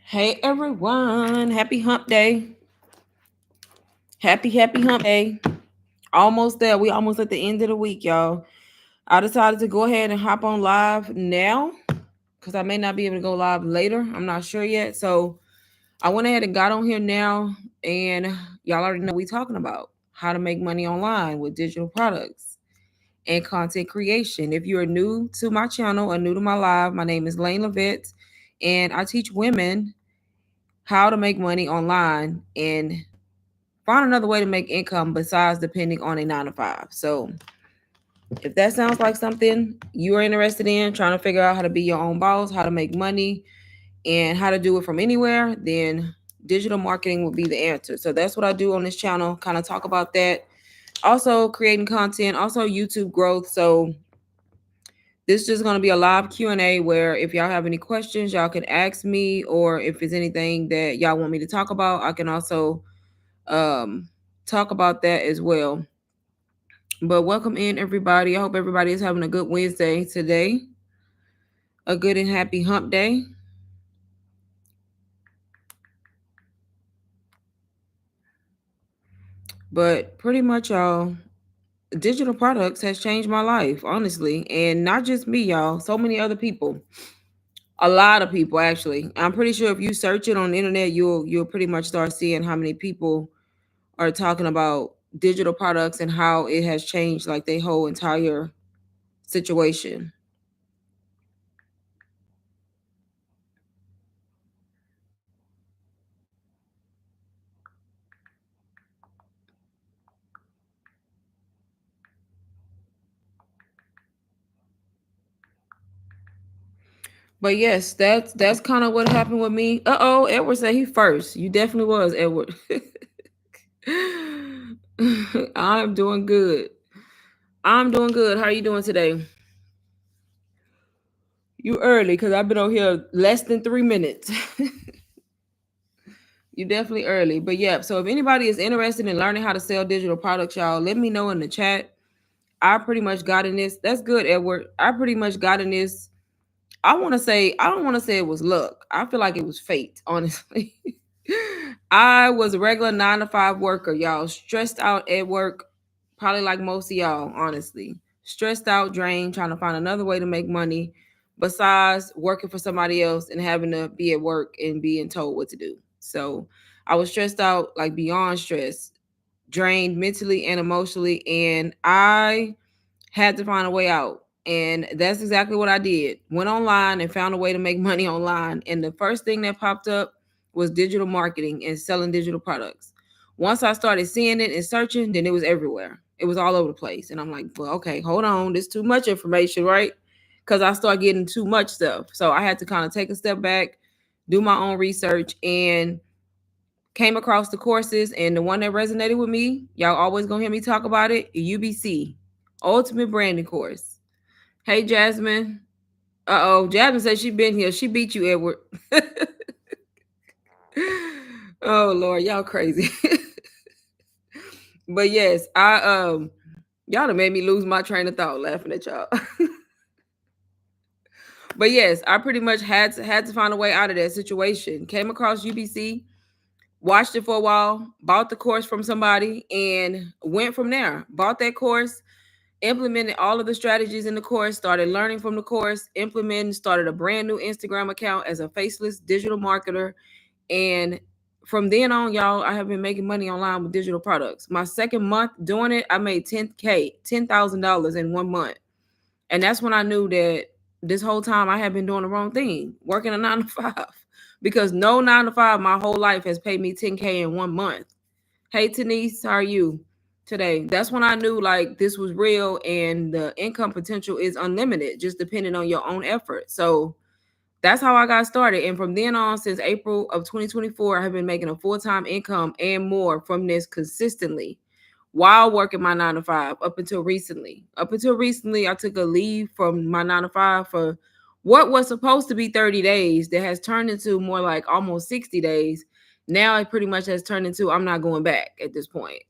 Hey everyone, happy hump day. Happy hump day. Almost there. We almost at the end of the week, y'all. I decided to go ahead and hop on live now because I may not be able to go live later. I'm not sure yet. So I went ahead and got on here now, and y'all already know what we talking about. How to make money online with digital products and content creation. If you are new to my channel or new to my live, my name is Lane Levette, and I teach women how to make money online and find another way to make income besides depending on a 9 to 5. So if that sounds like something you are interested in, trying to figure out how to be your own boss, how to make money, and how to do it from anywhere, then digital marketing will be the answer. So that's what I do on this channel, kind of talk about that. Also creating content, also YouTube growth. So this is just going to be a live Q&A where if y'all have any questions, y'all can ask me, or if it's anything that y'all want me to talk about, I can also um, talk about that as well. But welcome in, everybody. I hope everybody is having a good Wednesday today, a good and happy hump day. But pretty much, y'all, digital products has changed my life, honestly. And not just me, y'all, so many other people. A lot of people, actually. I'm pretty sure if you search it on the internet, you'll pretty much start seeing how many people are talking about digital products and how it has changed like their whole entire situation. But yes, that's kind of what happened with me. Uh-oh, Edward said he first. You definitely was, Edward. I'm doing good. I'm doing good. How are you doing today? You early because I've been on here less than 3 minutes. You definitely early. But yeah, so if anybody is interested in learning how to sell digital products, y'all, let me know in the chat. I pretty much got in this. That's good, Edward. I pretty much got in this. I don't want to say it was luck. I feel like it was fate, honestly. I was a regular 9 to 5 worker, y'all. Stressed out at work, probably like most of y'all, honestly. Stressed out, drained, trying to find another way to make money besides working for somebody else and having to be at work and being told what to do. So I was stressed out, like beyond stress, drained mentally and emotionally, and I had to find a way out. And that's exactly what I did. Went online and found a way to make money online. And the first thing that popped up was digital marketing and selling digital products. Once I started seeing it and searching, then it was everywhere. It was all over the place. And I'm like, well, okay, hold on. There's too much information, right? Because I started getting too much stuff. So I had to kind of take a step back, do my own research, and came across the courses, and the one that resonated with me, y'all always gonna hear me talk about it, UBC, Ultimate Branding Course. Hey Jasmine. Uh-oh, Jasmine said she been here. She beat you, Edward. Oh Lord, y'all crazy. But yes, I y'all done made me lose my train of thought laughing at y'all. But yes, I pretty much had to find a way out of that situation. Came across UBC, watched it for a while, bought the course from somebody, and went from there. Bought that course, implemented all of the strategies in the course, started learning from the course, implementing, started a brand new Instagram account as a faceless digital marketer. And from then on, y'all, I have been making money online with digital products. My second month doing it, I made 10K, $10,000 in 1 month. And that's when I knew that this whole time I had been doing the wrong thing, working a 9 to 5. Because no 9 to 5 my whole life has paid me 10K in 1 month. Hey Denise, how are you today? That's when I knew like this was real and the income potential is unlimited, just depending on your own effort. So that's how I got started. And from then on, since April of 2024, I have been making a full-time income and more from this consistently while working my 9 to 5 up until recently. Up until recently, I took a leave from my 9 to 5 for what was supposed to be 30 days that has turned into more like almost 60 days. Now it pretty much has turned into I'm not going back at this point.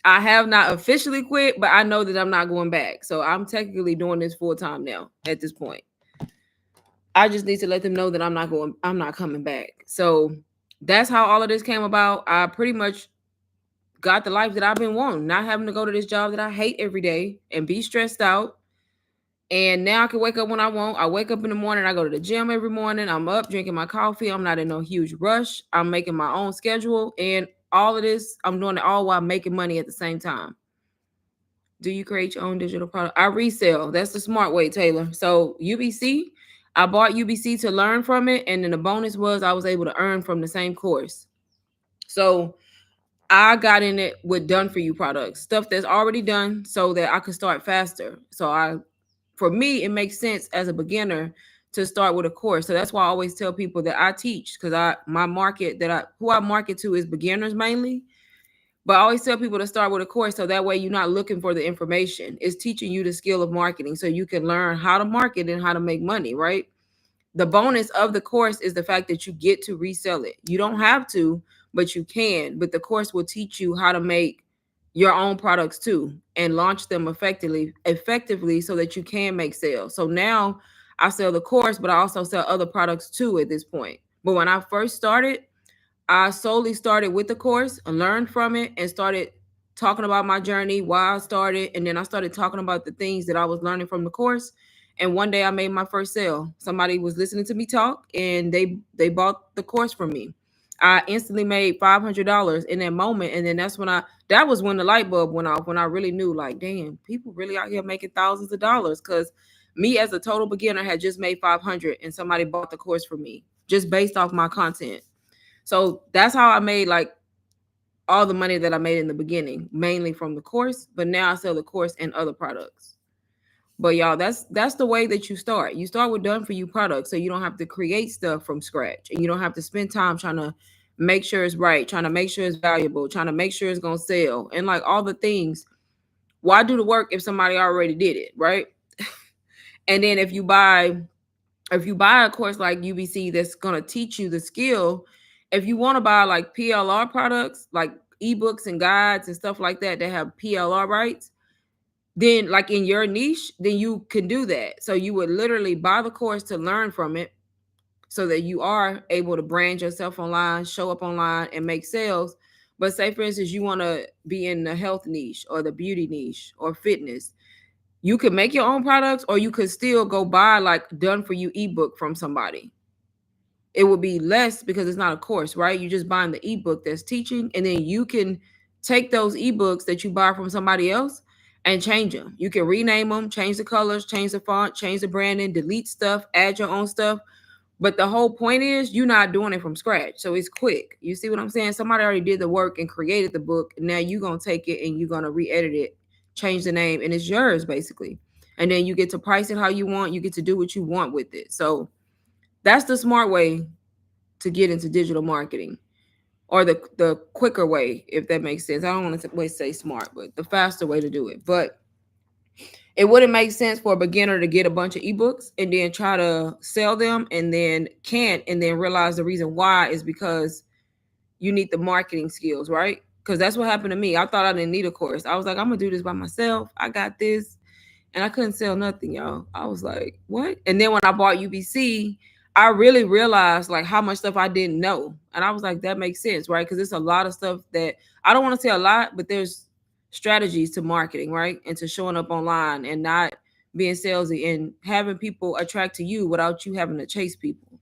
I have not officially quit, but I know that I'm not going back. So I'm technically doing this full time now at this point. I just need to let them know that I'm not coming back. So that's how all of this came about. I pretty much got the life that I've been wanting, not having to go to this job that I hate every day and be stressed out. And now I can wake up when I want. I wake up in the morning, I go to the gym every morning. I'm up drinking my coffee. I'm not in no huge rush. I'm making my own schedule. And all of this, I'm doing it all while making money at the same time. Do you create your own digital product? I resell. That's the smart way, Taylor. So UBC, I bought UBC to learn from it. And then the bonus was I was able to earn from the same course. So I got in it with done for you products, stuff that's already done so that I could start faster. For me, it makes sense as a beginner to start with a course. So that's why I always tell people that I teach, because who I market to is beginners mainly. But I always tell people to start with a course so that way you're not looking for the information. It's teaching you the skill of marketing so you can learn how to market and how to make money, right? The bonus of the course is the fact that you get to resell it. You don't have to, but you can. But the course will teach you how to make your own products too and launch them effectively so that you can make sales. So now I sell the course, but I also sell other products too at this point. But when I first started, I solely started with the course and learned from it and started talking about my journey, why I started, and then I started talking about the things that I was learning from the course. And one day I made my first sale. Somebody was listening to me talk and they bought the course from me. I instantly made $500 in that moment. And then that was when the light bulb went off, when I really knew, like, damn, people really out here making thousands of dollars. Cause me as a total beginner had just made 500 and somebody bought the course from me just based off my content. So that's how I made like all the money that I made in the beginning, mainly from the course. But now I sell the course and other products. But y'all, that's the way that you start. You start with done for you products, so you don't have to create stuff from scratch, and you don't have to spend time trying to make sure it's right, trying to make sure it's valuable, trying to make sure it's gonna sell, and like all the things. Why do the work if somebody already did it, right? And then if you buy a course like UBC that's going to teach you the skill, if you want to buy like PLR products, like ebooks and guides and stuff like that have PLR rights, then like in your niche, then you can do that. So you would literally buy the course to learn from it so that you are able to brand yourself online, show up online and make sales. But say, for instance, you want to be in the health niche or the beauty niche or fitness, you could make your own products, or you could still go buy like done for you ebook from somebody. It would be less because it's not a course, right? You just buying the ebook that's teaching, and then you can take those ebooks that you buy from somebody else and change them. You can rename them, change the colors, change the font, change the branding, delete stuff, add your own stuff. But the whole point is you're not doing it from scratch. So it's quick. You see what I'm saying? Somebody already did the work and created the book. Now you're going to take it and you're going to re-edit it, change the name, and it's yours basically. And then you get to price it how you want. You get to do what you want with it. So that's the smart way to get into digital marketing, or the quicker way, if that makes sense. I don't want to say smart, but the faster way to do it. But it wouldn't make sense for a beginner to get a bunch of ebooks and then try to sell them and then can't, and then realize the reason why is because you need the marketing skills, right? Because that's what happened to me. I thought I didn't need a course. I was like, I'm gonna do this by myself. I got this. And I couldn't sell nothing, y'all. I was like, what? And then when I bought UBC, I really realized like how much stuff I didn't know. And I was like, that makes sense, right? Because it's a lot of stuff that I don't want to say a lot, but there's strategies to marketing, right? And to showing up online and not being salesy and having people attract to you without you having to chase people.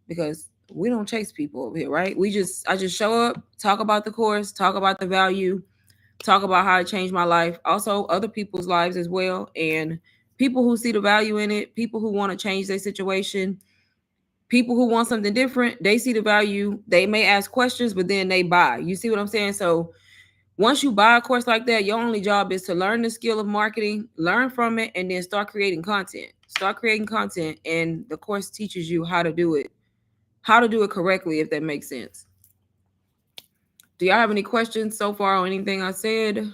Because we don't chase people over here, right? I just show up, talk about the course, talk about the value, talk about how it changed my life, also other people's lives as well, and people who see the value in it, people who want to change their situation, people who want something different. They see the value, they may ask questions, but then they buy. You see what I'm saying? So once you buy a course like that, your only job is to learn the skill of marketing, learn from it, and then start creating content. Start creating content, and the course teaches you how to do it, correctly, if that makes sense. Do y'all have any questions so far on anything I said?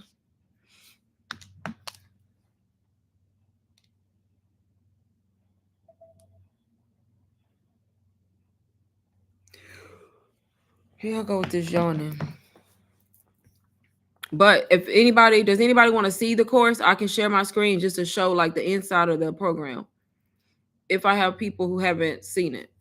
Here I go with this yawning. But if does anybody want to see the course? I can share my screen just to show like the inside of the program. if I have people who haven't seen it.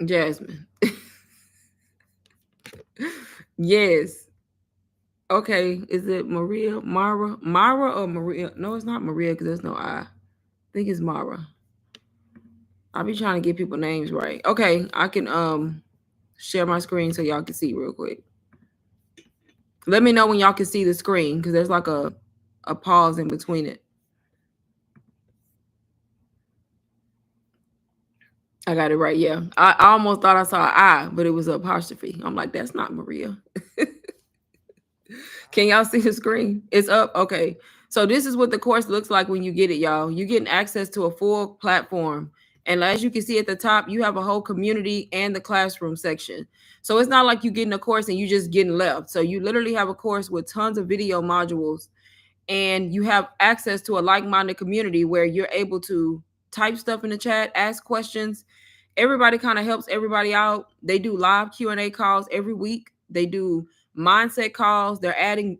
Jasmine. Yes. Okay. Is it Maria? Mara or Maria? No, it's not Maria because there's no I. I think it's Mara. I'll be trying to get people names right. Okay, I can share my screen so y'all can see real quick. Let me know when y'all can see the screen because there's like a pause in between it. I got it right. Yeah, I almost thought I saw an I, but it was an apostrophe. I'm like, that's not Maria. Can y'all see the screen? It's up. Okay. So this is what the course looks like when you get it, y'all. You're getting access to a full platform. And as you can see at the top, you have a whole community and the classroom section. So it's not like you getting a course and you just getting left. So you literally have a course with tons of video modules, and you have access to a like-minded community where you're able to type stuff in the chat, ask questions. Everybody kind of helps everybody out. They do live Q&A calls every week. They do mindset calls. They're adding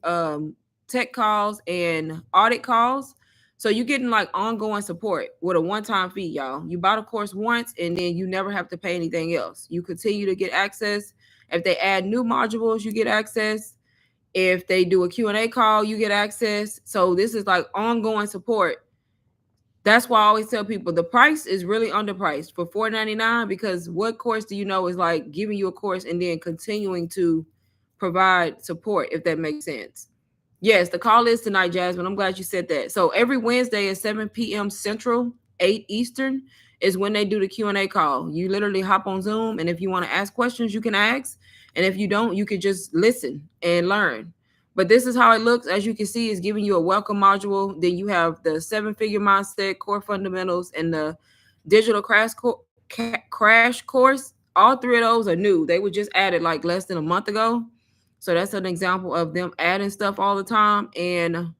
tech calls and audit calls. So you're getting like ongoing support with a one-time fee, y'all. You buy the course once and then you never have to pay anything else. You continue to get access. If they add new modules, you get access. If they do a Q&A call, you get access. So this is like ongoing support. That's why I always tell people the price is really underpriced for $4.99, because what course do you know is like giving you a course and then continuing to provide support, if that makes sense. Yes, the call is tonight, Jasmine. I'm glad you said that. So every Wednesday at 7 p.m. Central, 8 Eastern is when they do the Q&A call. You literally hop on Zoom, and if you want to ask questions, you can ask. And if you don't, you can just listen and learn. But this is how it looks. As you can see, it's giving you a welcome module. Then you have the 7-figure mindset, core fundamentals, and the digital crash course. All three of those are new. They were just added like less than a month ago. So that's an example of them adding stuff all the time. And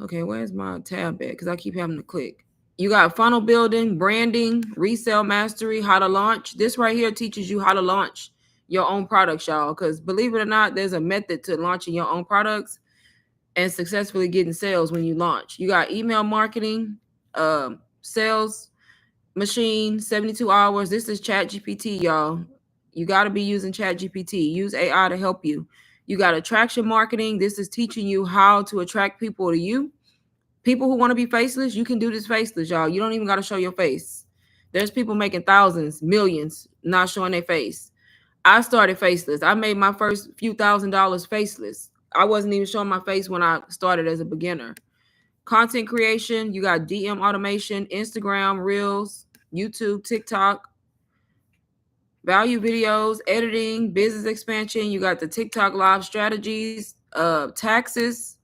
okay, where's my tab at? Because I keep having to click. You got funnel building, branding, resale mastery, how to launch. This right here teaches you how to launch your own products, y'all. Because believe it or not, there's a method to launching your own products and successfully getting sales when you launch. You got email marketing, sales machine, 72 hours. This is ChatGPT, y'all. You got to be using ChatGPT. Use AI to help you. You got attraction marketing. This is teaching you how to attract people to you. People who want to be faceless, you can do this faceless, y'all. You don't even got to show your face. There's people making thousands, millions, not showing their face. I started faceless. I made my first few $1,000s faceless. I wasn't even showing my face when I started as a beginner. Content creation, you got DM automation, Instagram, Reels, YouTube, TikTok, value videos, editing, business expansion. You got the TikTok live strategies, taxes,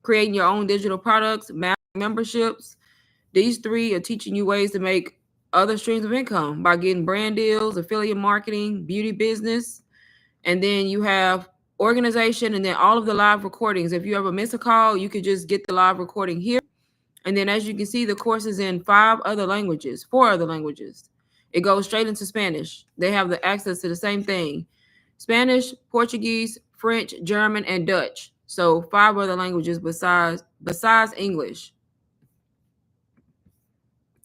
creating your own digital products, memberships. These three are teaching you ways to make other streams of income by getting brand deals, affiliate marketing, beauty business. And then you have organization, and then all of the live recordings. If you ever miss a call, you could just get the live recording here. And then as you can see, the course is in 4 other languages. It goes straight into Spanish. They have the access to the same thing: Spanish, Portuguese, French, German, and Dutch. So 5 other languages besides English.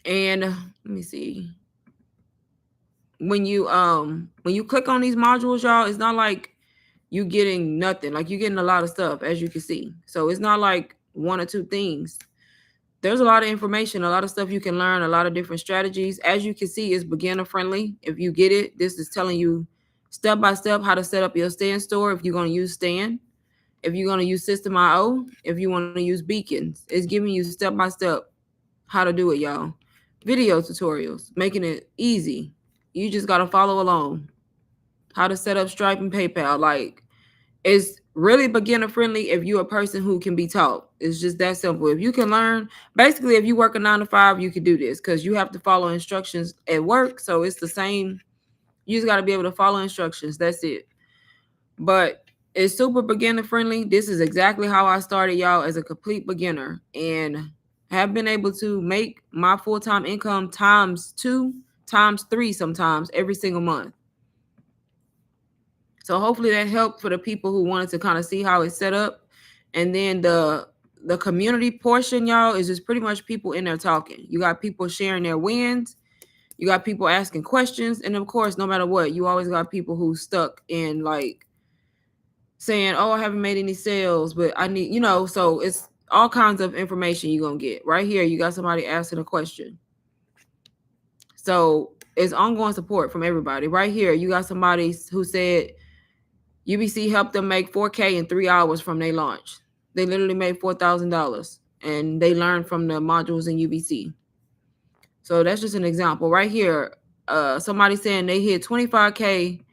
And let me see. When you click on these modules, y'all, it's not like you getting nothing. Like, you're getting a lot of stuff, as you can see. So it's not like 1 or 2 things. There's a lot of information, a lot of stuff you can learn, a lot of different strategies. As you can see, it's beginner friendly. If you get it, this is telling you step by step how to set up your Stand store. If you're going to use Stand, if you're going to use System.io, if you want to use Beacons, it's giving you step by step how to do it, y'all. Video tutorials, making it easy. You just got to follow along. How to set up Stripe and PayPal. Like, it's really beginner friendly if you're a person who can be taught. It's just that simple. If you can learn, basically, if you work a 9 to 5, you can do this because you have to follow instructions at work. So it's the same. You just got to be able to follow instructions. That's it. But it's super beginner friendly. This is exactly how I started, y'all, as a complete beginner, and have been able to make my full-time income times 2, times 3 sometimes every single month. So hopefully that helped for the people who wanted to kind of see how it's set up. And then the community portion, y'all, is just pretty much people in there talking. You got people sharing their wins. You got people asking questions. And of course, no matter what, you always got people who stuck in like saying, oh, I haven't made any sales, but I need, so it's all kinds of information you're going to get. Right here, you got somebody asking a question. So it's ongoing support from everybody. Right here, you got somebody who said UBC helped them make 4K in 3 hours from their launch. They literally made $4,000 and they learned from the modules in UBC. So that's just an example. Right here, somebody saying they hit 25K.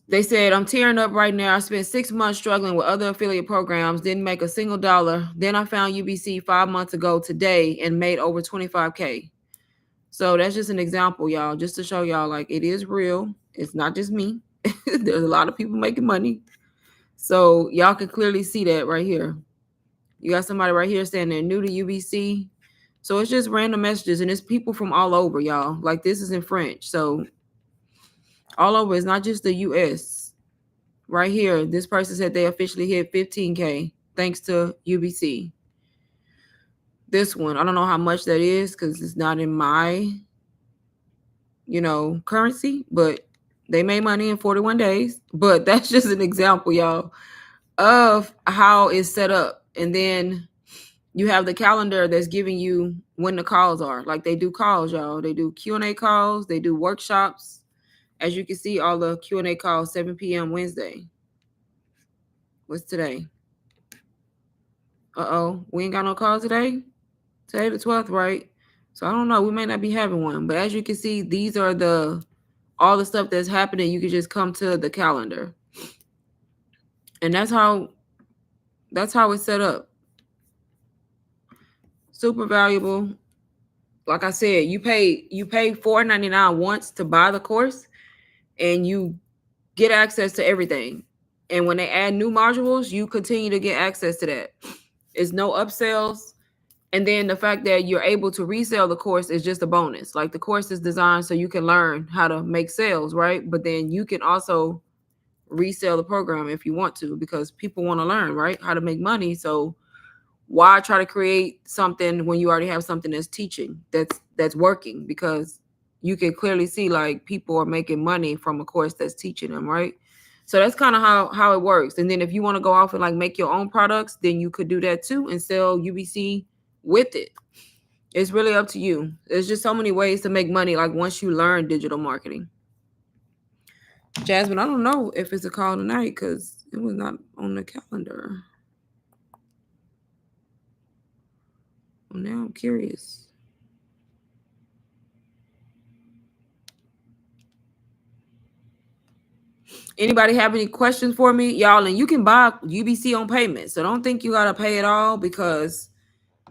They said, I'm tearing up right now. I spent 6 months struggling with other affiliate programs, didn't make a single dollar. Then I found UBC 5 months ago today and made over 25K. So that's just an example, y'all, just to show y'all like it is real. It's not just me. There's a lot of people making money. So y'all can clearly see that right here. You got somebody right here saying they're new to UBC. So it's just random messages and it's people from all over, y'all. Like this is in French. So all over. It's not just the US. Right here, this person said they officially hit 15K thanks to UBC. This one, I don't know how much that is because it's not in my, currency, but they made money in 41 days. But that's just an example, y'all, of how it's set up. And then you have the calendar that's giving you when the calls are. Like they do calls, y'all. They do Q&A calls. They do workshops. As you can see, all the Q&A calls, 7 p.m. Wednesday. What's today? Uh-oh, we ain't got no calls today? Today the 12th, right? So I don't know. We may not be having one. But as you can see, these are all the stuff that's happening. You can just come to the calendar. And that's how it's set up. Super valuable. Like I said, you pay $4.99 once to buy the course and you get access to everything. And when they add new modules, you continue to get access to that. It's no upsells. And then the fact that you're able to resell the course is just a bonus. Like the course is designed so you can learn how to make sales, right? But then you can also resell the program if you want to, because people want to learn, right? How to make money. So why try to create something when you already have something that's teaching, that's working? Because you can clearly see like people are making money from a course that's teaching them, right? So that's kind of how it works. And then if you want to go off and like make your own products, then you could do that too and sell UBC with it. It's really up to you. There's just so many ways to make money like once you learn digital marketing. Jasmine, I don't know if it's a call tonight because it was not on the calendar. Well, now I'm curious. Anybody have any questions for me, y'all? And you can buy UBC on payments, so don't think you gotta pay it all, because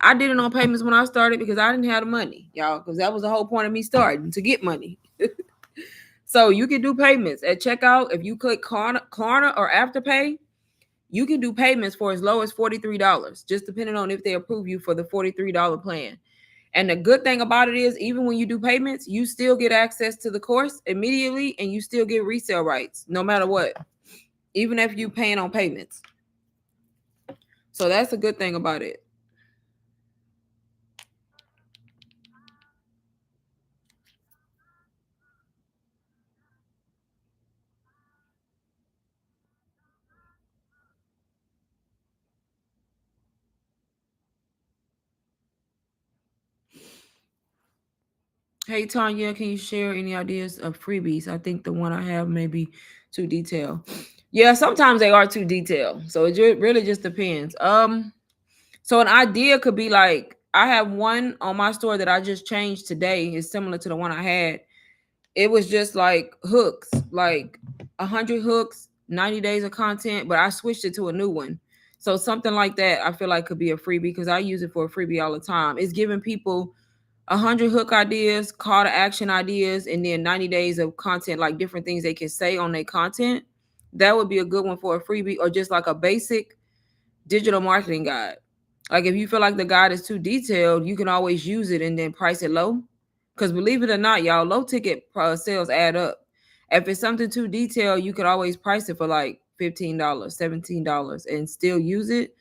I did it on payments when I started because I didn't have the money, y'all, because that was the whole point of me starting, to get money. So you can do payments at checkout. If you click Klarna or Afterpay, you can do payments for as low as $43, just depending on if they approve you for the $43 plan. And the good thing about it is, even when you do payments, you still get access to the course immediately and you still get resale rights no matter what, even if you're paying on payments. So that's a good thing about it. Hey, Tanya, can you share any ideas of freebies? I think the one I have may be too detailed. Yeah, sometimes they are too detailed. So it really just depends. So an idea could be like, I have one on my store that I just changed today. It's similar to the one I had. It was just like hooks, like 100 hooks, 90 days of content, but I switched it to a new one. So something like that, I feel like could be a freebie because I use it for a freebie all the time. It's giving people 100 hook ideas, call to action ideas, and then 90 days of content, like different things they can say on their content. That would be a good one for a freebie, or just like a basic digital marketing guide. Like if you feel like the guide is too detailed, you can always use it and then price it low. Because believe it or not, y'all, low ticket sales add up. If it's something too detailed, you could always price it for like $15, $17 and still use it.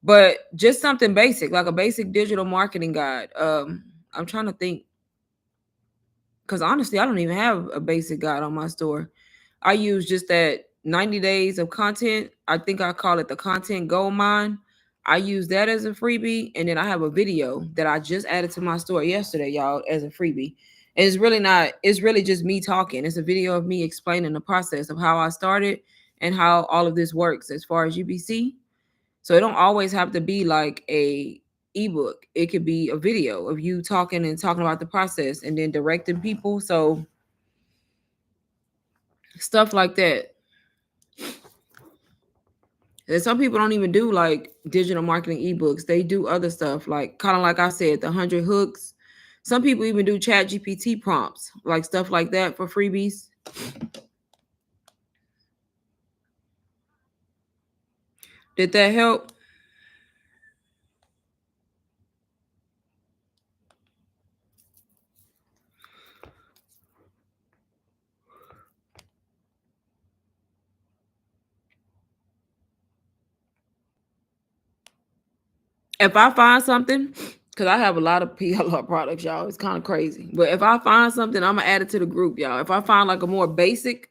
But just something basic, like a basic digital marketing guide. I'm trying to think, because honestly, I don't even have a basic guide on my store. I use just that 90 days of content. I think I call it the content gold mine. I use that as a freebie, and then I have a video that I just added to my store yesterday, y'all, as a freebie. And it's really not, it's really just me talking. It's a video of me explaining the process of how I started and how all of this works as far as UBC. So it don't always have to be like a ebook. It could be a video of you talking and talking about the process and then directing people. So stuff like that. And some people don't even do like digital marketing ebooks. They do other stuff, like kind of like I said, the 100 hooks. Some people even do chat GPT prompts, like stuff like that for freebies. Did that help? If I find something, because I have a lot of PLR products, y'all, it's kind of crazy. But if I find something, I'm gonna add it to the group, y'all. If I find like a more basic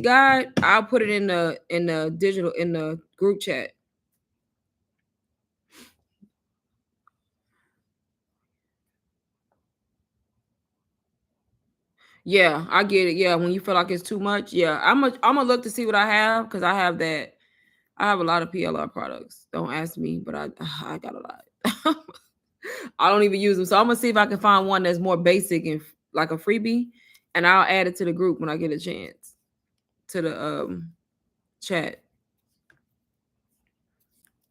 guide, I'll put it in the digital in the group chat. Yeah, I get it. Yeah, when you feel like it's too much, yeah, I'm gonna look to see what I have because I have that. I have a lot of PLR products. Don't ask me, but I got a lot. I don't even use them, so I'm gonna see if I can find one that's more basic and like a freebie, and I'll add it to the group when I get a chance to the chat.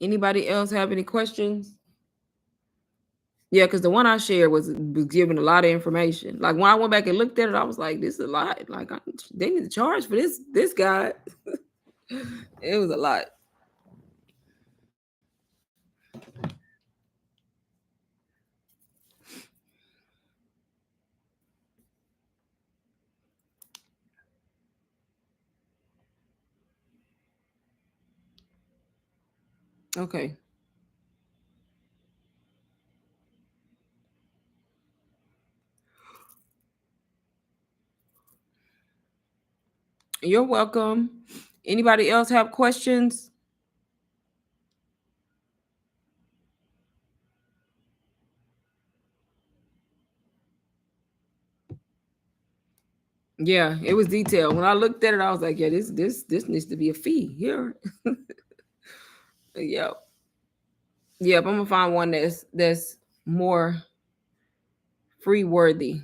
Anybody else have any questions? Yeah, because the one I shared was giving a lot of information. Like when I went back and looked at it, I was like, "This is a lot. Like they need to charge for this guy." It was a lot. Okay, you're welcome. Anybody else have questions? Yeah, it was detailed. When I looked at it, I was like, "Yeah, this needs to be a fee here." Yep, yep. I'm gonna find one that's more free worthy.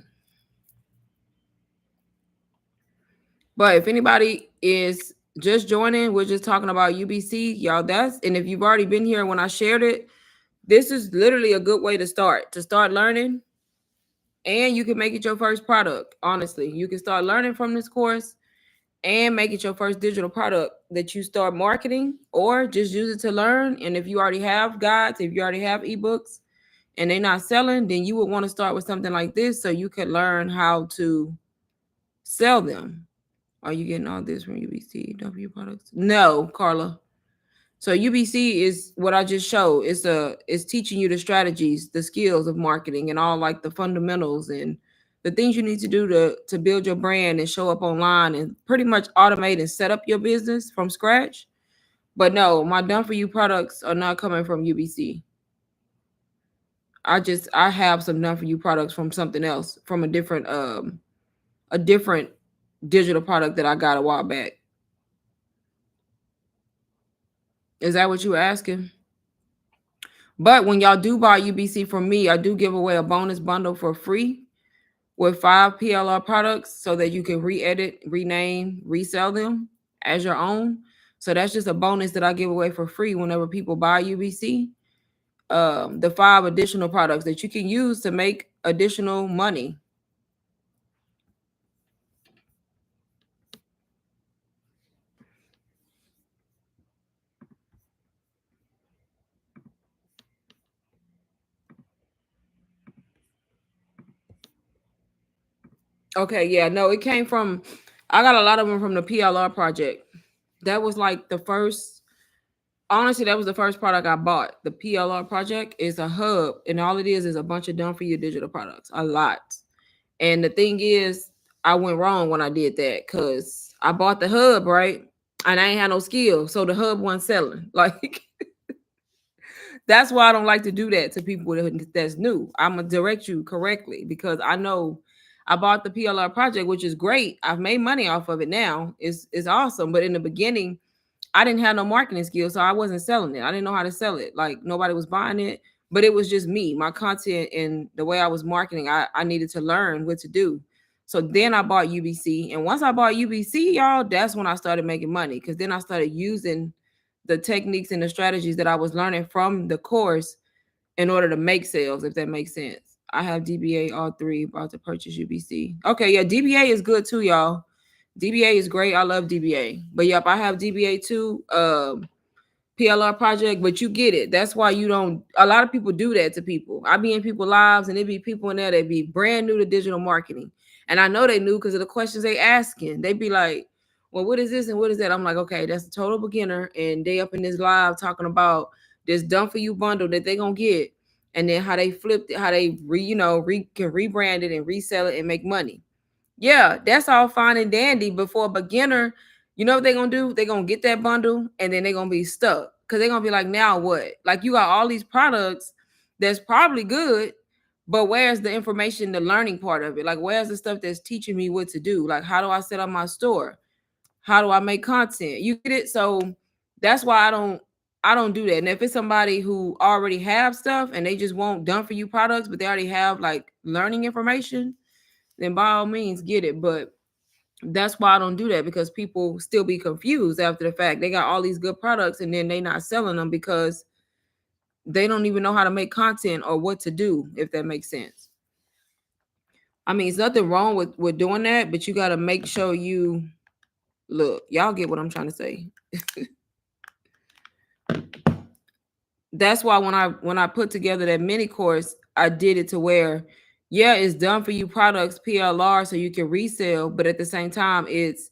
But if anybody is just joining, we're just talking about UBC, y'all. And if you've already been here when I shared it, this is literally a good way to start learning, and you can make it your first product. Honestly, you can start learning from this course and make it your first digital product that you start marketing, or just use it to learn. And if you already have guides, if you already have ebooks and they're not selling, then you would want to start with something like this so you can learn how to sell them. Are you getting all this from UBCW products? No, Carla. So UBC is what I just showed. It's teaching you the strategies, the skills of marketing, and all like the fundamentals and the things you need to do to build your brand and show up online and pretty much automate and set up your business from scratch. But no, my done for you products are not coming from UBC. I have some done for you products from something else, from a different digital product that I got a while back. Is that what you were asking? But when y'all do buy UBC from me, I do give away a bonus bundle for free with 5 PLR products so that you can re-edit, rename, resell them as your own. So that's just a bonus that I give away for free whenever people buy UBC. The 5 additional products that you can use to make additional money. Okay, yeah, no, it came from. I got a lot of them from the PLR project. That was like the first. Honestly, that was the first product I bought. The PLR project is a hub, and all it is a bunch of done for you digital products. A lot. And the thing is, I went wrong when I did that because I bought the hub, right? And I ain't had no skill. So the hub wasn't selling. Like, that's why I don't like to do that to people that's new. I'm going to direct you correctly because I know I bought the PLR project, which is great. I've made money off of it now. It's awesome. But in the beginning, I didn't have no marketing skills, so I wasn't selling it. I didn't know how to sell it. Like nobody was buying it, but it was just me, my content and the way I was marketing. I needed to learn what to do. So then I bought UBC. And once I bought UBC, y'all, that's when I started making money because then I started using the techniques and the strategies that I was learning from the course in order to make sales, if that makes sense. I have DBA all three, about to purchase UBC. Okay, yeah, DBA is good too, y'all. DBA is great. I love DBA. But yep, I have DBA too. PLR project, but you get it. That's why you don't. A lot of people do that to people. I be in people's lives, and it be people in there that be brand new to digital marketing, and I know they knew because of the questions they asking. They be like, "Well, what is this and what is that?" I'm like, "Okay, that's a total beginner," and they up in this live talking about this done for you bundle that they gonna get, and then how they flipped it, how they can rebrand it and resell it and make money. Yeah, that's all fine and dandy. But for a beginner, you know what they're gonna do? They're gonna get that bundle and then they're gonna be stuck. Cause they're gonna be like, now what? Like you got all these products that's probably good, but where's the information, the learning part of it? Like, where's the stuff that's teaching me what to do? Like, how do I set up my store? How do I make content? You get it? So that's why I don't do that. And if it's somebody who already have stuff and they just want done for you products, but they already have like learning information, then by all means get it. But that's why I don't do that because people still be confused after the fact. They got all these good products and then they not selling them because they don't even know how to make content or what to do, if that makes sense. I mean, it's nothing wrong with doing that, but you got to make sure you look. Y'all get what I'm trying to say. That's why when I put together that mini course, I did it to where, yeah, it's done for you products PLR so you can resell, but at the same time, it's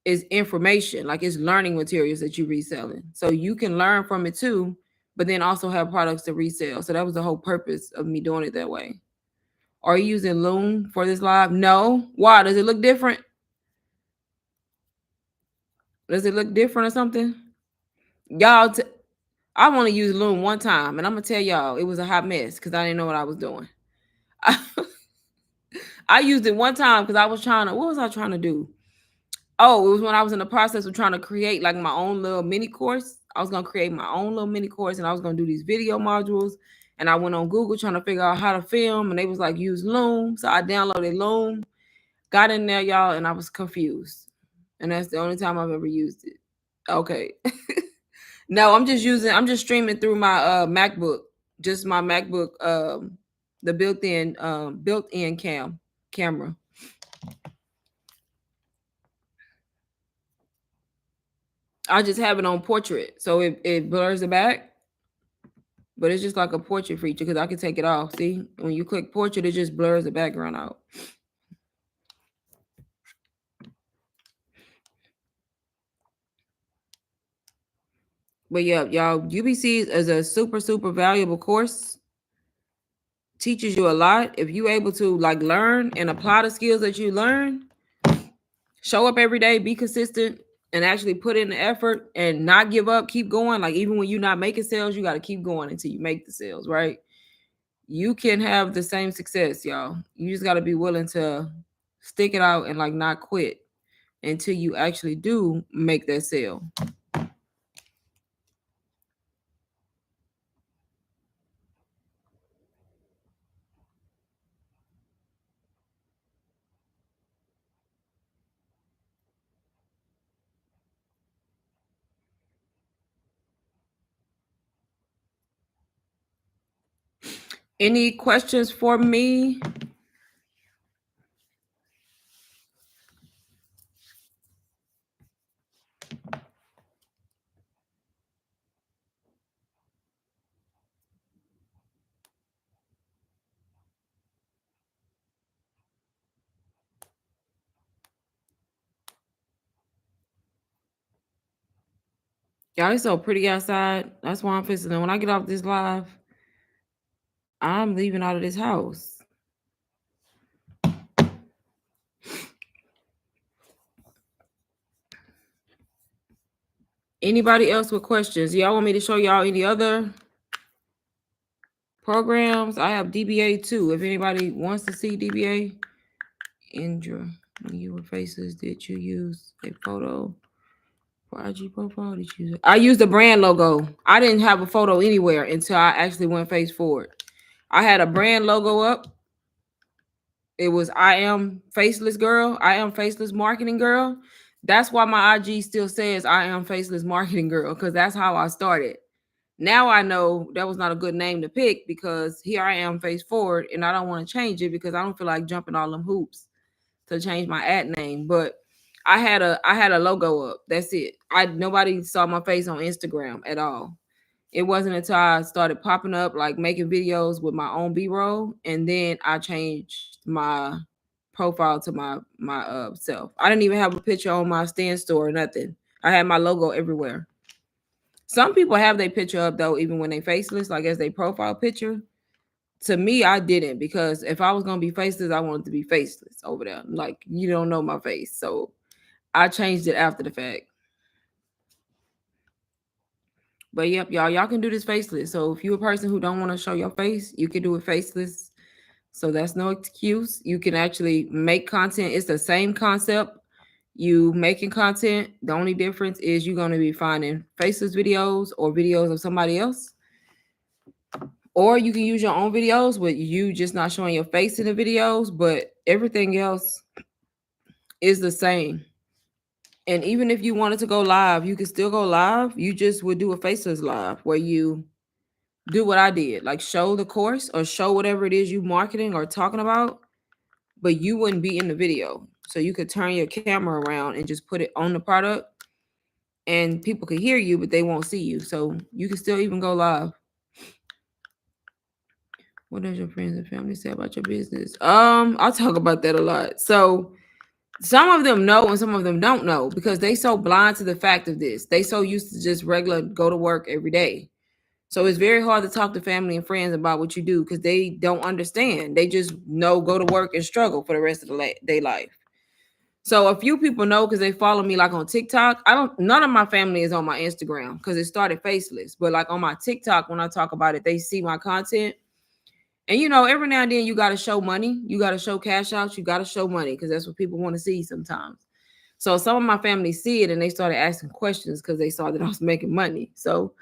is information, like it's learning materials that you reselling. So you can learn from it too, but then also have products to resell. So that was the whole purpose of me doing it that way. Are you using Loom for this live? No. Why? Does it look different? Does it look different or something? Y'all, I want to use Loom one time, and I'm gonna tell y'all it was a hot mess because I didn't know what I was doing. I used it one time because I was trying to. What was I trying to do? Oh, it was when I was in the process of trying to create like my own little mini course. I was gonna create my own little mini course and I was gonna do these video modules. And I went on Google trying to figure out how to film, and they was like use Loom. So I downloaded Loom, got in there, y'all, and I was confused. And that's the only time I've ever used it. Okay. No, I'm just streaming through my MacBook. Just my MacBook, the built-in camera. I just have it on portrait, so it blurs the back, but it's just like a portrait feature because I can take it off. See, when you click portrait, it just blurs the background out. But yeah, y'all, UBC is a super, super valuable course. Teaches you a lot. If you able to like learn and apply the skills that you learn, show up every day, be consistent, and actually put in the effort and not give up, keep going. Like even when you're not making sales, you got to keep going until you make the sales, right? You can have the same success, y'all. You just got to be willing to stick it out and like not quit until you actually do make that sale. Any questions for me? Y'all, it's so pretty outside. That's why I'm fixing it. When I get off this live, I'm leaving out of this house. Anybody else with questions? Y'all want me to show y'all any other programs? I have DBA too. If anybody wants to see DBA, Indra, when you were faceless, did you use a photo for IG profile? Did you use it? I used the brand logo. I didn't have a photo anywhere until I actually went face forward. I had a brand logo up. It was I am faceless girl. I am faceless marketing girl. That's why my IG still says I am faceless marketing girl, because that's how I started. Now I know that was not a good name to pick, because here I am face forward and I don't want to change it because I don't feel like jumping all them hoops to change my ad name. But I had a logo up. That's it. Nobody saw my face on Instagram at all. It wasn't until I started popping up, like making videos with my own B-roll, and then I changed my profile to my self. I didn't even have a picture on my stand store or nothing. I had my logo everywhere. Some people have their picture up though, even when they faceless, like as their profile picture. To me, I didn't, because if I was gonna be faceless, I wanted to be faceless over there. Like, you don't know my face, so I changed it after the fact. But yep, y'all can do this faceless. So if you're a person who don't want to show your face, you can do it faceless. So that's no excuse. You can actually make content. It's the same concept. You making content. The only difference is you're going to be finding faceless videos or videos of somebody else. Or you can use your own videos with you just not showing your face in the videos, but everything else is the same. And even if you wanted to go live, you can still go live. You just would do a faceless live where you do what I did, like show the course or show whatever it is you marketing or talking about, but you wouldn't be in the video. So you could turn your camera around and just put it on the product, and people could hear you, but they won't see you. So you can still even go live. What does your friends and family say about your business? I'll talk about that a lot. So some of them know and some of them don't know, because they so blind to the fact of this. They so used to just regular go to work every day. So it's very hard to talk to family and friends about what you do, because they don't understand. They just know go to work and struggle for the rest of their life. So a few people know because they follow me like on TikTok. None of my family is on my Instagram because it started faceless. But like on my TikTok, when I talk about it, they see my content. And every now and then you got to show money. You got to show cash outs. You got to show money because that's what people want to see sometimes. So some of my family see it and they started asking questions because they saw that I was making money. So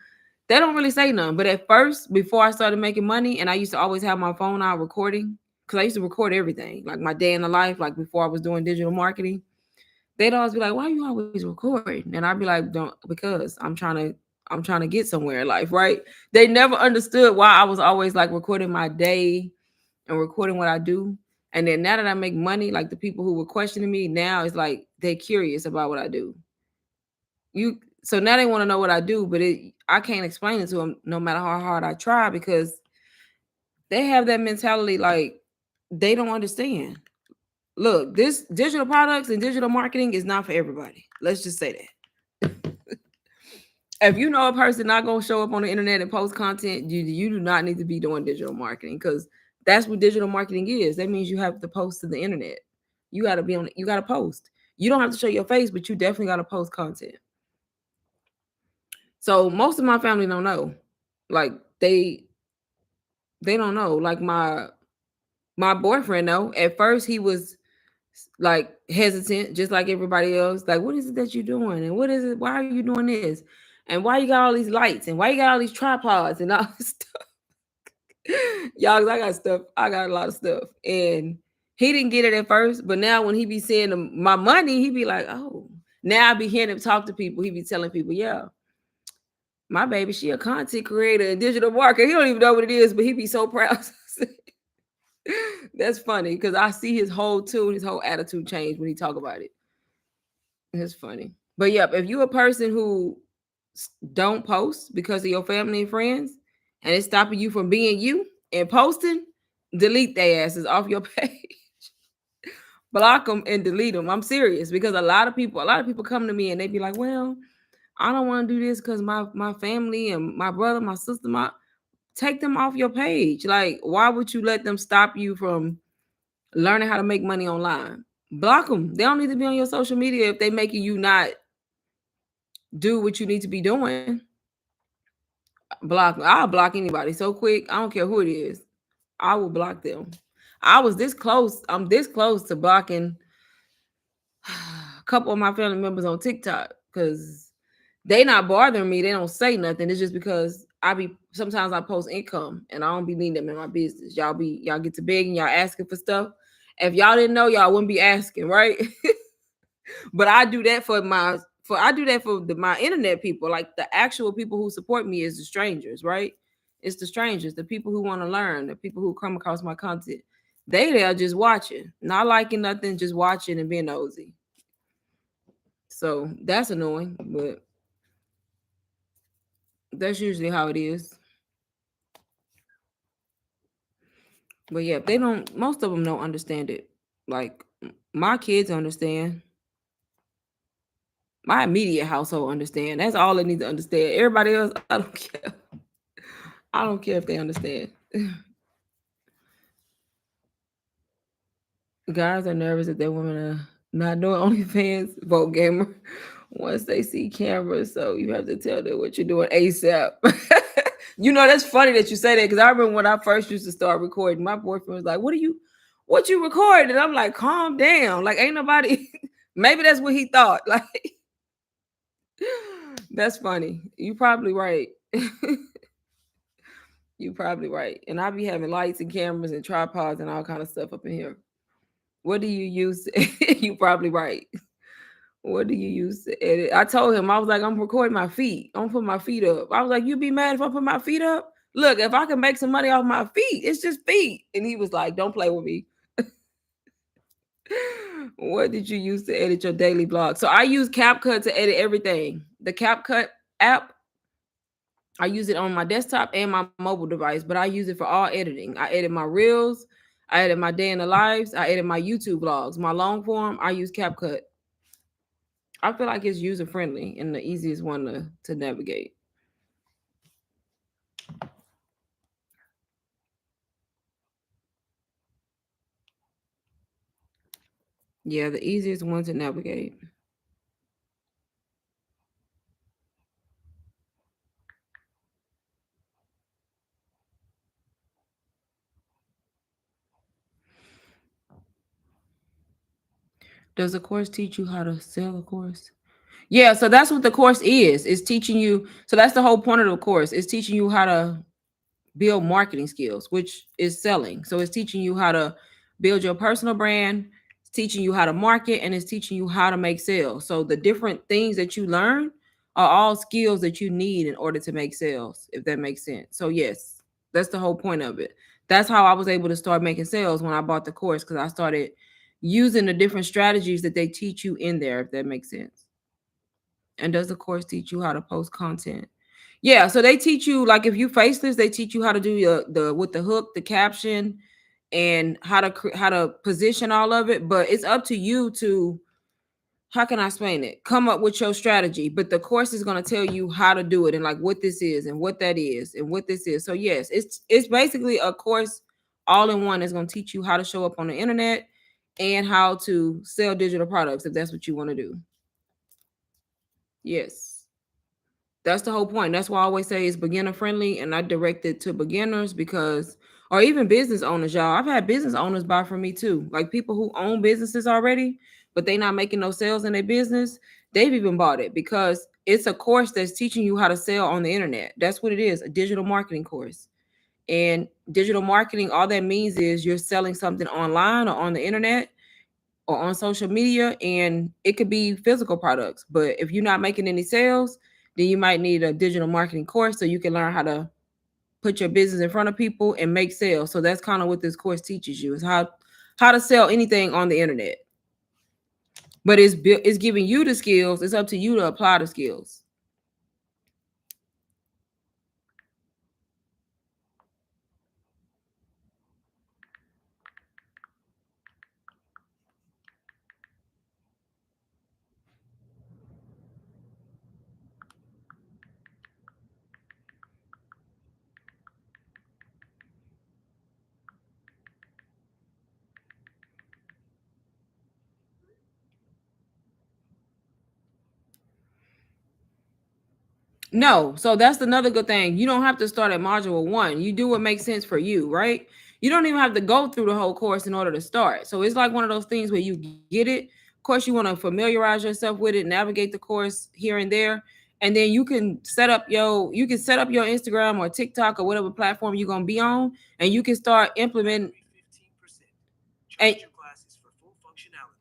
they don't really say nothing. But at first, before I started making money, and I used to always have my phone out recording, because I used to record everything, like my day in the life, like before I was doing digital marketing. They'd always be like, "Why are you always recording?" And I'd be like, "Don't, because I'm trying to get somewhere in life, right?" They never understood why I was always like recording my day and recording what I do. And then now that I make money, like the people who were questioning me now, it's like they're curious about what I do. So now they want to know what I do, but I can't explain it to them no matter how hard I try, because they have that mentality like they don't understand. Look, this digital products and digital marketing is not for everybody. Let's just say that. If you know a person not gonna show up on the internet and post content, you do not need to be doing digital marketing, because that's what digital marketing is. That means you have to post to the internet. You got to be on it. You got to post. You don't have to show your face, but you definitely got to post content. So most of my family don't know. Like they don't know. Like my boyfriend know. At first he was like hesitant, just like everybody else. Like, what is it that you're doing? And what is it? Why are you doing this? And why you got all these lights? And why you got all these tripods and all this stuff? Y'all, 'cause I got stuff. I got a lot of stuff. And he didn't get it at first, but now when he be seeing my money, he be like, oh. Now I be hearing him talk to people. He be telling people, yeah, my baby, she a content creator and digital marketer. He don't even know what it is, but he be so proud. That's funny because I see his whole tune, his whole attitude change when he talk about it. It's funny. But yep, if you a person who don't post because of your family and friends, and it's stopping you from being you and posting, delete their asses off your page. Block them and delete them. I'm serious, because a lot of people come to me and they be like, well, I don't want to do this because my family and my brother, my sister, my take them off your page. Like, why would you let them stop you from learning how to make money online? Block them. They don't need to be on your social media if they making you not do what you need to be doing. Block. I'll block anybody so quick. I don't care who it is. I will block them. I was this close. I'm this close to blocking a couple of my family members on TikTok because they not bothering me. They don't say nothing. It's just because I be sometimes I post income and I don't be needing them in my business. Y'all get to begging, y'all asking for stuff. If y'all didn't know, y'all wouldn't be asking, right? But I do that for my internet people, like the actual people who support me is the strangers, right? It's the strangers, the people who want to learn, the people who come across my content. They there just watching, not liking nothing, just watching and being nosy. So that's annoying, but that's usually how it is. But yeah, they don't. Most of them don't understand it. Like my kids understand. My immediate household understand. That's all they need to understand. Everybody else, I don't care. I don't care if they understand. Guys are nervous that their women are not doing OnlyFans, vote gamer, once they see cameras. So you have to tell them what you're doing ASAP. That's funny that you say that because I remember when I first used to start recording, my boyfriend was like, what you recording? And I'm like, calm down. Like, ain't nobody, maybe that's what he thought. Like, that's funny. You probably right. You probably right. And I be having lights and cameras and tripods and all kind of stuff up in here. What do you use? You probably right. What do you use to edit? I told him, I was like, I'm recording my feet. I'm put my feet up. I was like, you be mad if I put my feet up? Look, if I can make some money off my feet, it's just feet. And he was like, don't play with me. What did you use to edit your daily blog? So I use CapCut to edit everything. The CapCut app, I use it on my desktop and my mobile device, but I use it for all editing. I edit my reels, I edit my day in the lives, I edit my YouTube vlogs, my long form. I use CapCut. I feel like it's user friendly and the easiest one to navigate. Yeah, the easiest one to navigate. Does the course teach you how to sell a course? Yeah, so that's what the course is. It's teaching you. So that's the whole point of the course. It's teaching you how to build marketing skills, which is selling. So it's teaching you how to build your personal brand, it's teaching you how to market, and it's teaching you how to make sales. So the different things that you learn are all skills that you need in order to make sales, if that makes sense. So yes, that's the whole point of it. That's how I was able to start making sales when I bought the course because I started using the different strategies that they teach you in there, if that makes sense. And does the course teach you how to post content? Yeah, so they teach you like if you faceless, they teach you how to do the with the hook, the caption, and how to position all of it. But it's up to you to how can I explain it? Come up with your strategy. But the course is going to tell you how to do it and like what this is and what that is and what this is. So yes, it's basically a course all in one. It's going to teach you how to show up on the internet and how to sell digital products if that's what you want to do. Yes. That's the whole point. That's why I always say it's beginner friendly and I direct it to beginners because, or even business owners, y'all. I've had business owners buy from me too. Like people who own businesses already, but they not making no sales in their business. They've even bought it because it's a course that's teaching you how to sell on the internet. That's what it is, a digital marketing course. And digital marketing, all that means is you're selling something online or on the internet or on social media, and it could be physical products. But if you're not making any sales, then you might need a digital marketing course so you can learn how to put your business in front of people and make sales. So that's kind of what this course teaches you is how to sell anything on the internet. But it's giving you the skills. It's up to you to apply the skills. No, so that's another good thing. You don't have to start at module 1. You do what makes sense for you, right? You don't even have to go through the whole course in order to start. So it's like one of those things where you get it. Of course, you want to familiarize yourself with it, navigate the course here and there, and then you can set up your Instagram or TikTok or whatever platform you're gonna be on, and you can start implementing. And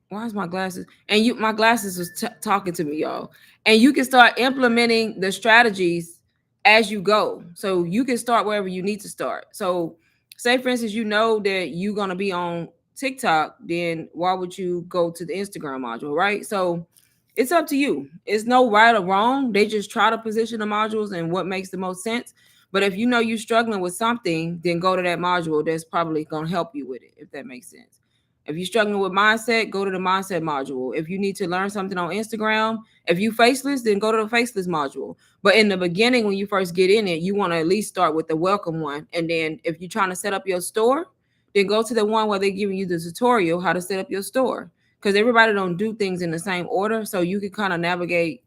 why is my glasses? And you, my glasses was talking to me, y'all. And you can start implementing the strategies as you go. So you can start wherever you need to start. So, say for instance, you know that you're gonna be on TikTok, then why would you go to the Instagram module, right? So it's up to you. It's no right or wrong. They just try to position the modules and what makes the most sense. But if you know you're struggling with something, then go to that module that's probably gonna help you with it, if that makes sense. If you're struggling with mindset, go to the mindset module. If you need to learn something on Instagram, if you faceless, then go to the faceless module. But in the beginning, when you first get in it, you want to at least start with the welcome one. And then if you're trying to set up your store, then go to the one where they're giving you the tutorial how to set up your store. Because everybody don't do things in the same order. So you can kind of navigate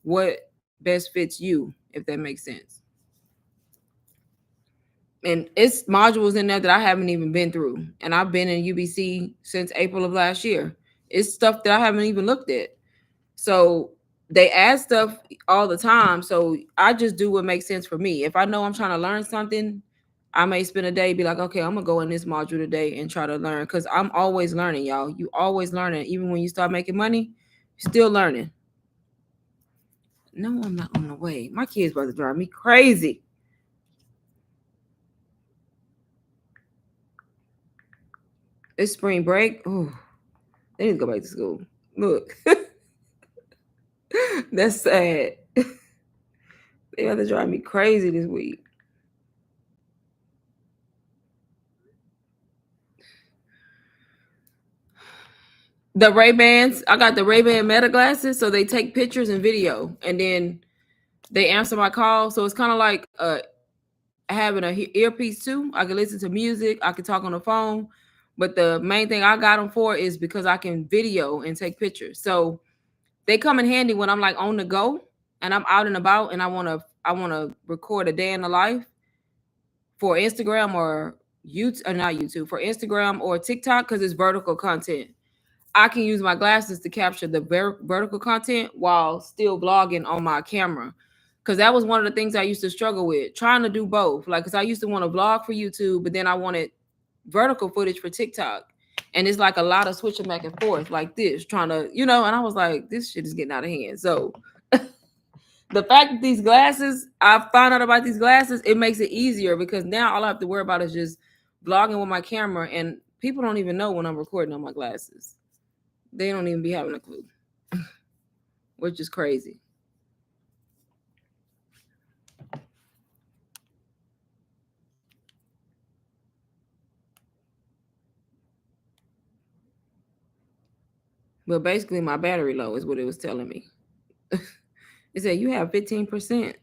what best fits you, if that makes sense. And it's modules in there that I haven't even been through. And I've been in UBC since April of last year. It's stuff that I haven't even looked at. So they add stuff all the time. So I just do what makes sense for me. If I know I'm trying to learn something, I may spend a day, be like, okay, I'm gonna go in this module today and try to learn. Cause I'm always learning, y'all. You always learning. Even when you start making money, still learning. No, I'm not on the way. My kids about to drive me crazy. It's spring break. Oh, they need to go back to school. Look, that's sad. They have to drive me crazy this week. The Ray-Bans, I got the Ray-Ban Meta glasses, so they take pictures and video, and then they answer my call. So it's kind of like having a earpiece too. I can listen to music, I can talk on the phone, but the main thing I got them for is because I can video and take pictures. So they come in handy when I'm like on the go and I'm out and about and I want to record a day in the life for Instagram or YouTube, or not YouTube, for Instagram or TikTok because it's vertical content. I can use my glasses to capture the vertical content while still vlogging on my camera. Cause that was one of the things I used to struggle with, trying to do both. Like, cause I used to want to vlog for YouTube, but then I wanted vertical footage for TikTok. And it's like a lot of switching back and forth, like this, trying to, and I was like, this shit is getting out of hand. So the fact that these glasses, I found out about these glasses, it makes it easier because now all I have to worry about is just vlogging with my camera, and people don't even know when I'm recording on my glasses. They don't even be having a clue, which is crazy. But basically, my battery low is what it was telling me. It said you have 15%.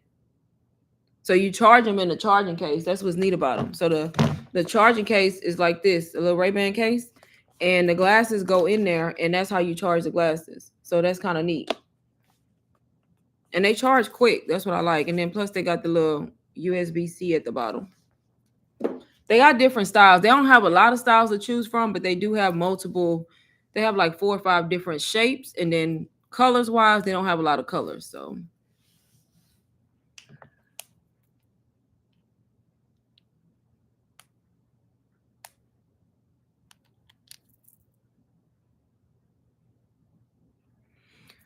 So you charge them in the charging case. That's what's neat about them. So the charging case is like this, a little Ray-Ban case, and the glasses go in there, and that's how you charge the glasses. So that's kind of neat. And they charge quick. That's what I like. And then plus they got the little USB-C at the bottom. They got different styles. They don't have a lot of styles to choose from, but they do have multiple. They have like 4 or 5 different shapes, and then colors wise, they don't have a lot of colors. So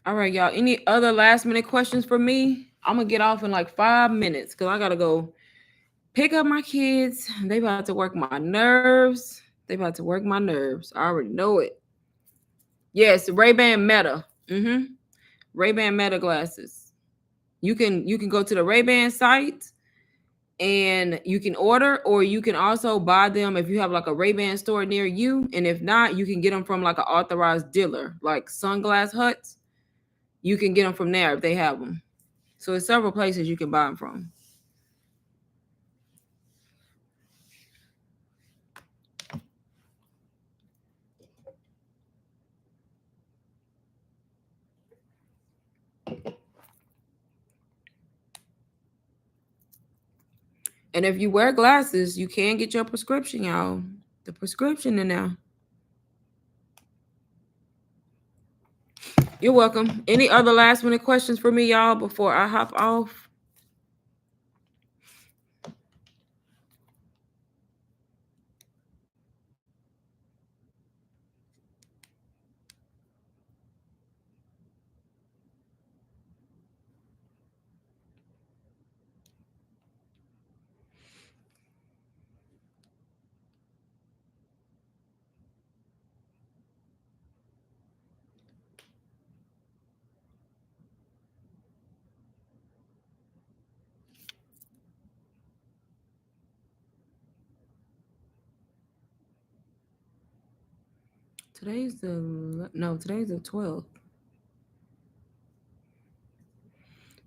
all right, y'all. Any other last minute questions for me? I'm gonna get off in like 5 minutes because I gotta go pick up my kids. They about to work my nerves. They about to work my nerves. I already know it. Yes, Ray-Ban Meta. Ray-Ban Meta glasses. You can go to the Ray-Ban site and you can order, or you can also buy them if you have like a Ray-Ban store near you. And if not, you can get them from like an authorized dealer, like Sunglass Huts. You can get them from there if they have them. So there's several places you can buy them from. And if you wear glasses, you can get your prescription, y'all. The prescription in there. You're welcome. Any other last minute questions for me, y'all, before I hop off? Today's the 12th.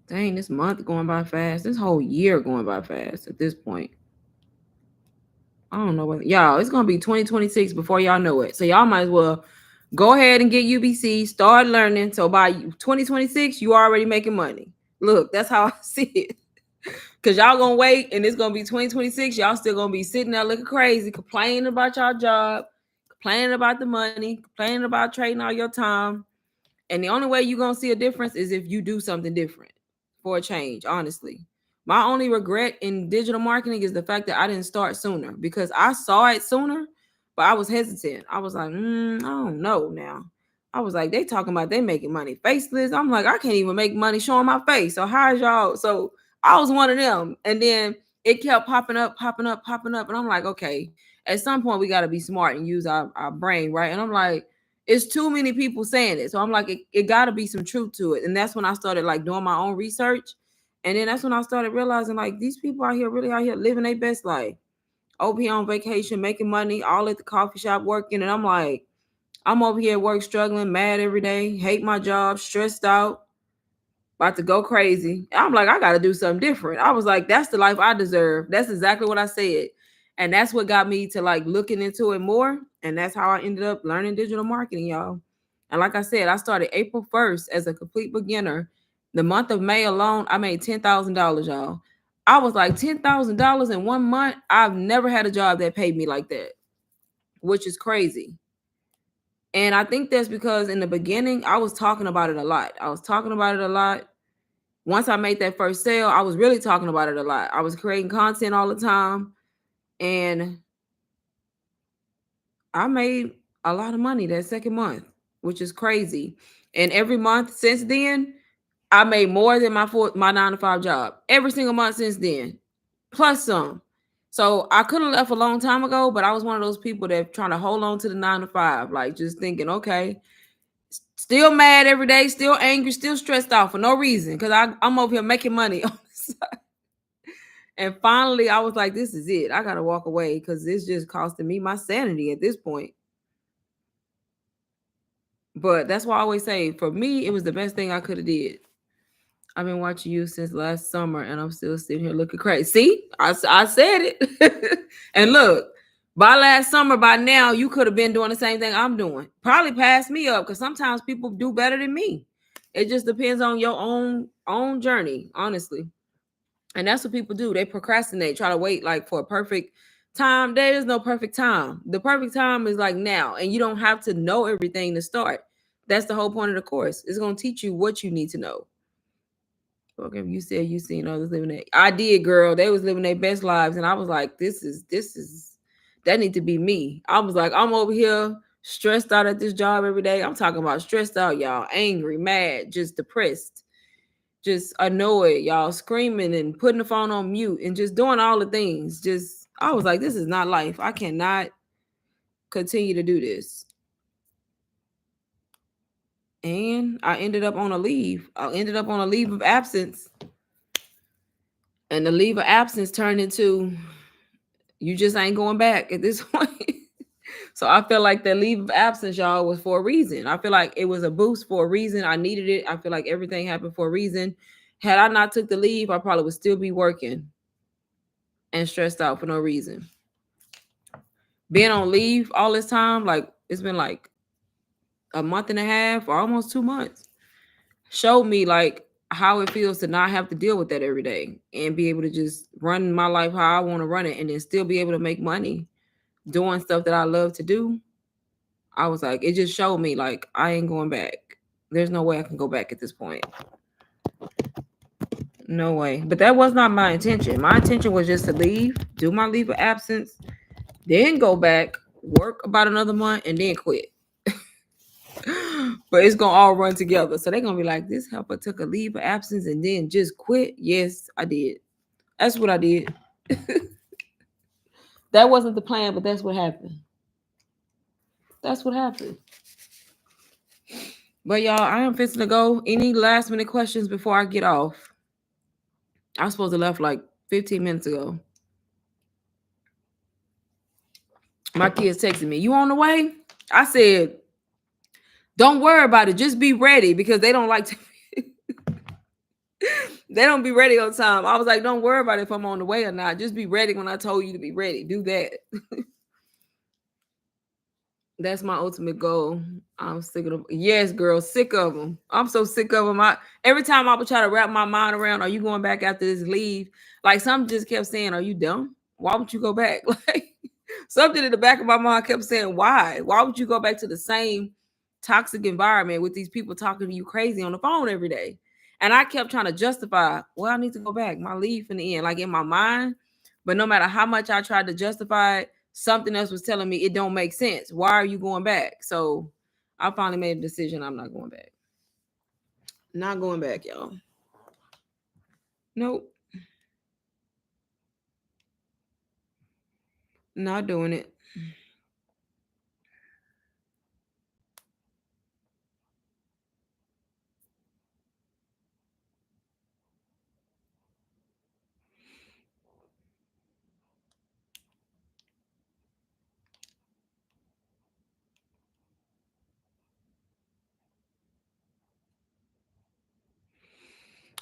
Dang, this month going by fast. This whole year going by fast at this point. I don't know what y'all. It's gonna be 2026 before y'all know it. So y'all might as well go ahead and get UBC. Start learning. So by 2026, you already making money. Look, that's how I see it. Cause y'all gonna wait, and it's gonna be 2026. Y'all still gonna be sitting there looking crazy, complaining about y'all job, complaining about the money, complaining about trading all your time. And the only way you're gonna see a difference is if you do something different for a change, honestly. My only regret in digital marketing is the fact that I didn't start sooner because I saw it sooner, but I was hesitant. I was like, I don't know now. I was like, they talking about they making money faceless. I'm like, I can't even make money showing my face. So how is y'all? So I was one of them. And then it kept popping up, popping up, popping up. And I'm like, okay, at some point we got to be smart and use our brain, right? And I'm like, it's too many people saying it. So I'm like, it got to be some truth to it. And that's when I started like doing my own research. And then that's when I started realizing like these people out here really out here living their best life. OP on vacation, making money, all at the coffee shop working. And I'm like, I'm over here at work struggling, mad every day, hate my job, stressed out, about to go crazy. I'm like, I got to do something different. I was like, that's the life I deserve. That's exactly what I said. And that's what got me to like looking into it more. And that's how I ended up learning digital marketing, y'all. And like I said, I started April 1st as a complete beginner. The month of May alone, I made $10,000, y'all. I was like, $10,000 in 1 month. I've never had a job that paid me like that, which is crazy. And I think that's because in the beginning, I was talking about it a lot. I was talking about it a lot. Once I made that first sale, I was really talking about it a lot. I was creating content all the time. And I made a lot of money that second month, which is crazy. And every month since then, I made more than my 9 to 5 job. Every single month since then, plus some. So I could have left a long time ago, but I was one of those people that trying to hold on to the 9 to 5, like just thinking, okay, still mad every day, still angry, still stressed out for no reason because I'm over here making money on the side. And finally, I was like, this is it. I got to walk away because it's just costing me my sanity at this point. But that's why I always say, for me, it was the best thing I could have did. I've been watching you since last summer, and I'm still sitting here looking crazy. See, I said it. And look, by last summer, by now, you could have been doing the same thing I'm doing. Probably passed me up because sometimes people do better than me. It just depends on your own journey, honestly. And that's what people do. They procrastinate, try to wait like for a perfect time. There is no perfect time. The perfect time is like now, and you don't have to know everything to start. That's the whole point of the course. It's going to teach you what you need to know. Okay, you said you seen others living that. I did, girl. They was living their best lives, and I was like, this is that need to be me. I was like, I'm over here stressed out at this job every day. I'm talking about stressed out, y'all, angry, mad, just depressed, just annoyed, y'all, screaming and putting the phone on mute and just doing all the things. Just I was like, this is not life. I cannot continue to do this. And I ended up on a leave. I ended up on a leave of absence. And the leave of absence turned into you just ain't going back at this point. So I feel like that leave of absence, y'all, was for a reason. I feel like it was a boost for a reason. I needed it. I feel like everything happened for a reason. Had I not took the leave, I probably would still be working and stressed out for no reason. Being on leave all this time, like it's been like a month and a half or almost 2 months, showed me like how it feels to not have to deal with that every day and be able to just run my life how I want to run it and then still be able to make money doing stuff that I love to do. I was like, it just showed me like I ain't going back. There's no way I can go back at this point. No way. But that was not my intention. My intention was just to leave, do my leave of absence, then go back, work about another month, and then quit. But it's gonna all run together. So they're gonna be like, this helper took a leave of absence and then just quit. Yes, I did. That's what I did. That wasn't the plan, but that's what happened. That's what happened. But y'all, I am fixing to go. Any last minute questions before I get off? I was supposed to left like 15 minutes ago. My kids texted me, you on the way? I said, don't worry about it. Just be ready because they don't like to. They don't be ready on time. I was like, don't worry about it if I'm on the way or not. Just be ready when I told you to be ready. Do that. That's my ultimate goal. I'm sick of them. Yes, girl, sick of them. I'm so sick of them. Every time I would try to wrap my mind around, are you going back after this leave? Like some just kept saying, are you dumb? Why would you go back? Like something in the back of my mind kept saying, why? Why would you go back to the same toxic environment with these people talking to you crazy on the phone every day? And I kept trying to justify, well, I need to go back. My leave in the end, like in my mind. But no matter how much I tried to justify it, something else was telling me it don't make sense. Why are you going back? So I finally made a decision. I'm not going back. Not going back, y'all. Nope. Not doing it.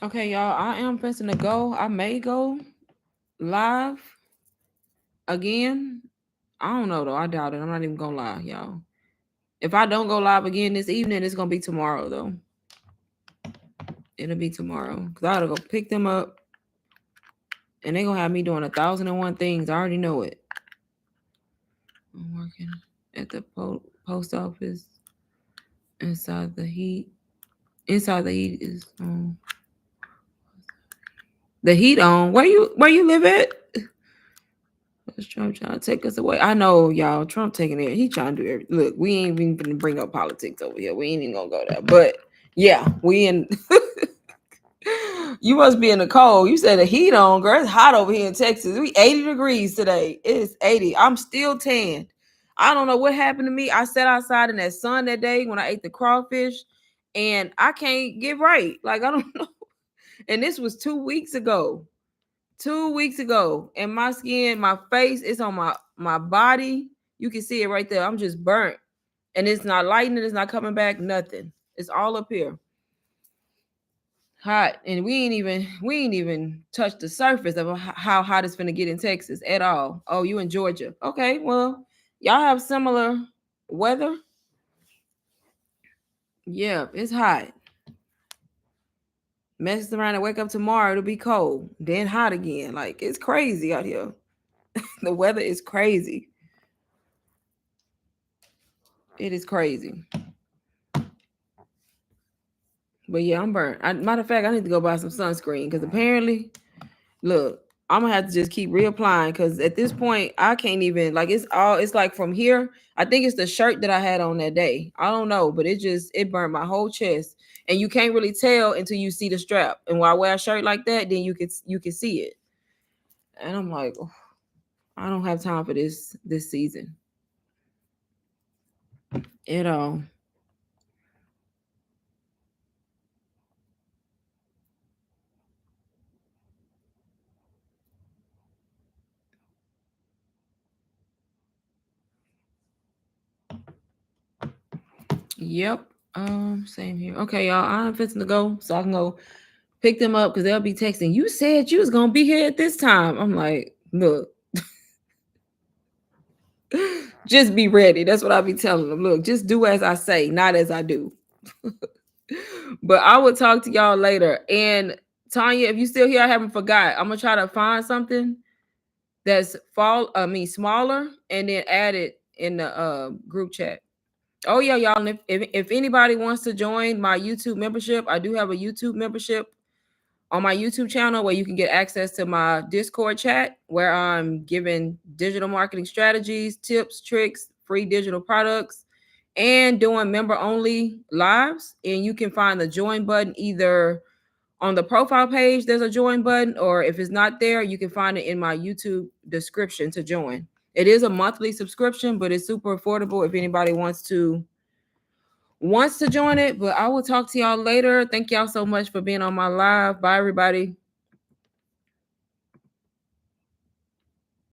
Okay, y'all. I am fixing to go. I may go live again. I don't know though. I doubt it. I'm not even gonna lie, y'all. If I don't go live again this evening, it's gonna be tomorrow though. It'll be tomorrow because I gotta go pick them up, and they gonna have me doing 1,001 things. I already know it. I'm working at the post office. Inside the heat. Inside the heat is on. The heat on. Where you live at? Is Trump trying to take us away? I know, y'all. Trump taking it. He trying to do everything. Look, we ain't even gonna bring up politics over here. We ain't even gonna go there. But yeah, we in. You must be in the cold. You said the heat on, girl. It's hot over here in Texas. We 80 degrees today. It's 80. I'm still tanned. I don't know what happened to me. I sat outside in that sun that day when I ate the crawfish, and I can't get right. Like I don't know. And this was 2 weeks ago. 2 weeks ago, and my skin, my face, it's on my body. You can see it right there. I'm just burnt, and it's not lightening. It's not coming back. Nothing. It's all up here, hot, and we ain't even touched the surface of how hot it's gonna get in Texas at all. Oh, you in Georgia? Okay, well, y'all have similar weather. Yeah, it's hot. Mess around and wake up tomorrow, it'll be cold, then hot again. Like it's crazy out here. The weather is crazy. It is crazy. But yeah, I'm burnt. Matter of fact, I need to go buy some sunscreen because apparently, look, I'm gonna have to just keep reapplying because at this point, I can't even like it's like from here. I think it's the shirt that I had on that day. I don't know, but it burned my whole chest, and you can't really tell until you see the strap. And when I wear a shirt like that, then you can see it. And I'm like, oh, I don't have time for this season at all. Yep. Same here. Okay, y'all. I'm fixing to go so I can go pick them up because they'll be texting. You said you was gonna be here at this time. I'm like, look, just be ready. That's what I be telling them. Look, just do as I say, not as I do. But I will talk to y'all later. And Tanya, if you still here, I haven't forgot. I'm gonna try to find something that's smaller, and then add it in the group chat. Oh yeah, y'all. And if anybody wants to join my YouTube membership, I do have a YouTube membership on my YouTube channel where you can get access to my Discord chat where I'm giving digital marketing strategies, tips, tricks, free digital products, and doing member only lives. And you can find the join button either on the profile page, there's a join button, or if it's not there, you can find it in my YouTube description to join. It is a monthly subscription, but it's super affordable if anybody wants to join it. But I will talk to y'all later. Thank y'all so much for being on my live. Bye, everybody.